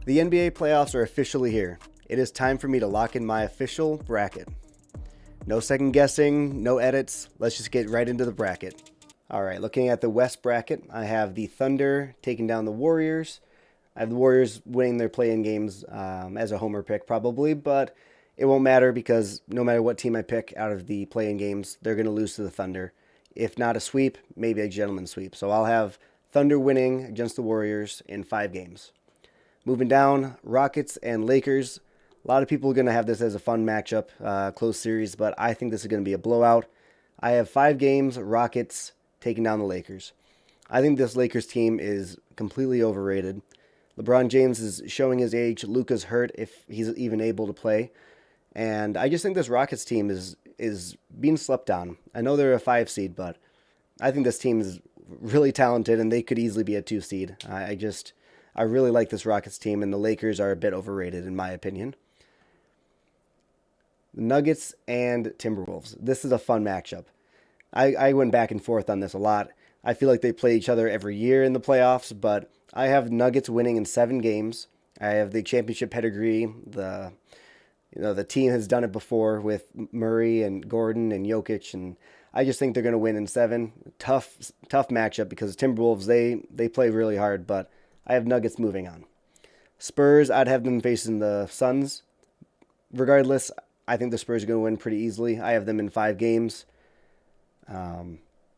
The NBA playoffs are officially here. It is time for me to lock in my official bracket. No second guessing, no edits. Let's just get right into the bracket. All right, looking at the West bracket, I have the Thunder taking down the Warriors. I have the Warriors winning their play-in games as a homer pick probably, but it won't matter because no matter what team I pick out of the play-in games, they're going to lose to the Thunder. If not a sweep, maybe a gentleman's sweep. So I'll have Thunder winning against the Warriors in 5 games. Moving down, Rockets and Lakers. A lot of people are going to have this as a fun matchup, close series, but I think this is going to be a blowout. I have 5 games, Rockets taking down the Lakers. I think this Lakers team is completely overrated. LeBron James is showing his age. Luka's hurt if he's even able to play. And I just think this Rockets team is being slept on. I know they're a 5 seed, but I think this team is really talented and they could easily be a 2 seed. I really like this Rockets team, and the Lakers are a bit overrated in my opinion. The Nuggets and Timberwolves. This is a fun matchup. I went back and forth on this a lot. I feel like they play each other every year in the playoffs, but I have Nuggets winning in 7 games. I have the championship pedigree. The team has done it before with Murray and Gordon and Jokic, and I just think they're going to win in 7. Tough matchup because Timberwolves they play really hard, but I have Nuggets moving on. Spurs, I'd have them facing the Suns. Regardless, I think the Spurs are going to win pretty easily. I have them in 5 games.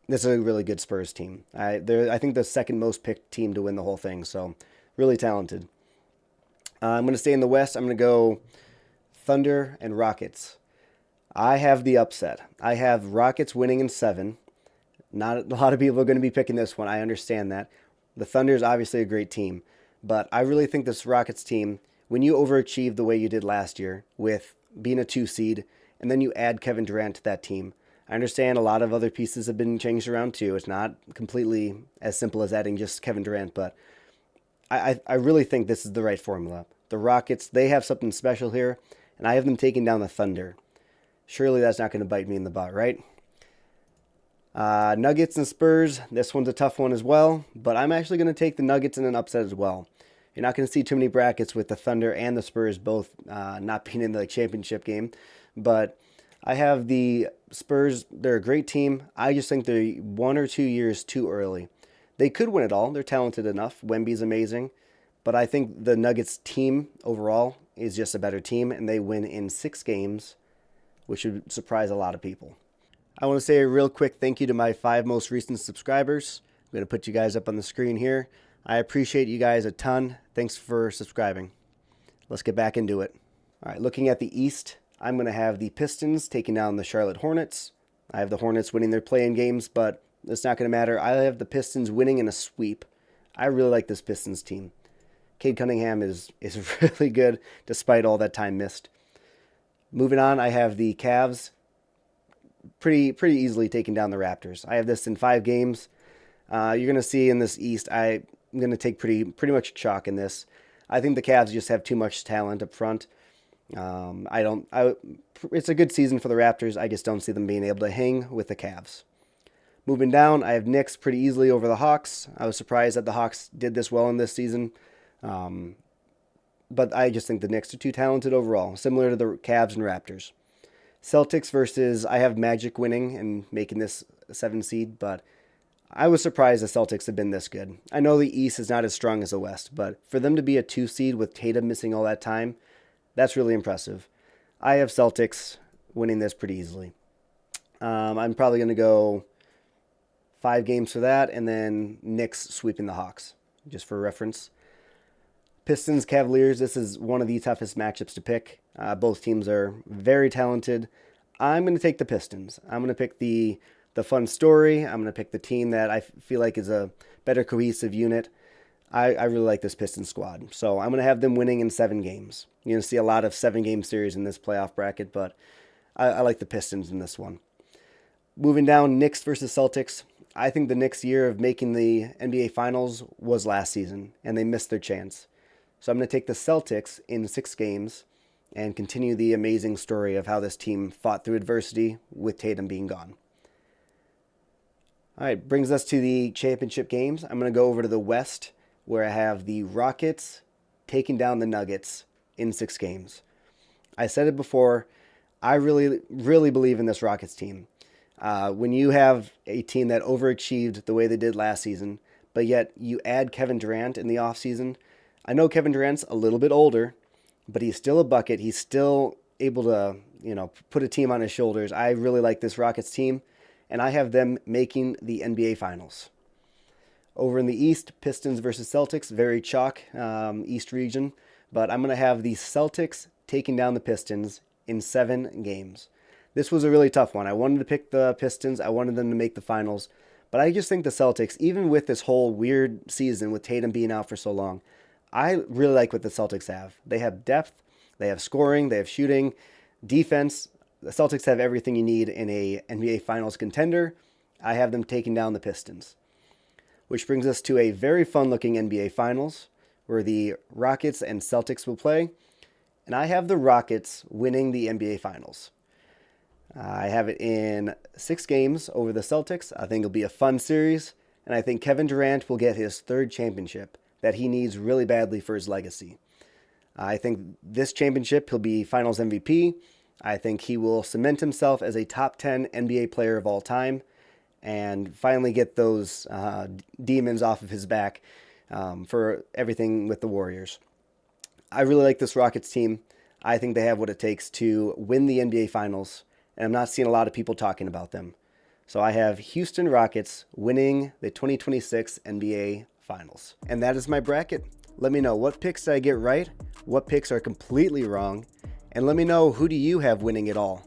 This is a really good Spurs team. I think the second most picked team to win the whole thing, so really talented. I'm going to stay in the West. I'm going to go Thunder and Rockets. I have the upset. I have Rockets winning in 7. Not a lot of people are going to be picking this one. I understand that. The Thunder is obviously a great team, but I really think this Rockets team, when you overachieve the way you did last year with being a 2 seed, and then you add Kevin Durant to that team, I understand a lot of other pieces have been changed around too. It's not completely as simple as adding just Kevin Durant, but I really think this is the right formula. The Rockets, they have something special here, and I have them taking down the Thunder. Surely that's not going to bite me in the butt, right? Nuggets and Spurs, this one's a tough one as well, but I'm actually going to take the Nuggets in an upset as well. You're not going to see too many brackets with the Thunder and the Spurs both not being in the championship game, but I have the Spurs. They're a great team. I just think they're 1 or 2 years too early. They could win it all. They're talented enough. Wemby's amazing, but I think the Nuggets team overall is just a better team, and they win in 6 games, which would surprise a lot of people. I want to say a real quick thank you to my 5 most recent subscribers. I'm going to put you guys up on the screen here. I appreciate you guys a ton. Thanks for subscribing. Let's get back into it. All right, looking at the East, I'm going to have the Pistons taking down the Charlotte Hornets. I have the Hornets winning their play-in games, but it's not going to matter. I have the Pistons winning in a sweep. I really like this Pistons team. Cade Cunningham is really good despite all that time missed. Moving on, I have the Cavs pretty easily taking down the Raptors. I have this in 5 games. You're going to see in this East, I'm going to take pretty much chalk in this. I think the Cavs just have too much talent up front. It's a good season for the Raptors. I just don't see them being able to hang with the Cavs. Moving down, I have Knicks pretty easily over the Hawks. I was surprised that the Hawks did this well in this season. But I just think the Knicks are too talented overall, similar to the Cavs and Raptors. Celtics versus, I have Magic winning and making this a 7 seed, but I was surprised the Celtics have been this good. I know the East is not as strong as the West, but for them to be a 2 seed with Tatum missing all that time, that's really impressive. I have Celtics winning this pretty easily. I'm probably going to go 5 games for that, and then Knicks sweeping the Hawks, just for reference. Pistons, Cavaliers, this is one of the toughest matchups to pick. Both teams are very talented. I'm going to take the Pistons. I'm going to pick the fun story. I'm going to pick the team that I feel like is a better cohesive unit. I really like this Pistons squad. So I'm going to have them winning in 7 games. You're going to see a lot of 7-game series in this playoff bracket, but I like the Pistons in this one. Moving down, Knicks versus Celtics. I think the Knicks' year of making the NBA Finals was last season, and they missed their chance. So I'm going to take the Celtics in 6 games and continue the amazing story of how this team fought through adversity with Tatum being gone. All right, brings us to the championship games. I'm going to go over to the West, where I have the Rockets taking down the Nuggets in 6 games. I said it before, I really, really believe in this Rockets team. When you have a team that overachieved the way they did last season, but yet you add Kevin Durant in the offseason, I know Kevin Durant's a little bit older, but he's still a bucket. He's still able to, put a team on his shoulders. I really like this Rockets team, and I have them making the NBA Finals. Over in the East, Pistons versus Celtics, very chalk East region, but I'm going to have the Celtics taking down the Pistons in 7 games. This was a really tough one. I wanted to pick the Pistons. I wanted them to make the finals, but I just think the Celtics, even with this whole weird season with Tatum being out for so long, I really like what the Celtics have. They have depth, they have scoring, they have shooting, defense. The Celtics have everything you need in a NBA Finals contender. I have them taking down the Pistons. Which brings us to a very fun-looking NBA Finals, where the Rockets and Celtics will play. And I have the Rockets winning the NBA Finals. I have it in 6 games over the Celtics. I think it'll be a fun series. And I think Kevin Durant will get his 3rd championship that he needs really badly for his legacy. I think this championship, he'll be Finals MVP. I think he will cement himself as a top 10 NBA player of all time and finally get those demons off of his back for everything with the Warriors. I really like this Rockets team. I think they have what it takes to win the NBA Finals, and I'm not seeing a lot of people talking about them. So I have Houston Rockets winning the 2026 NBA Finals. And that is my bracket. Let me know, what picks did I get right? What picks are completely wrong? And let me know, who do you have winning it all?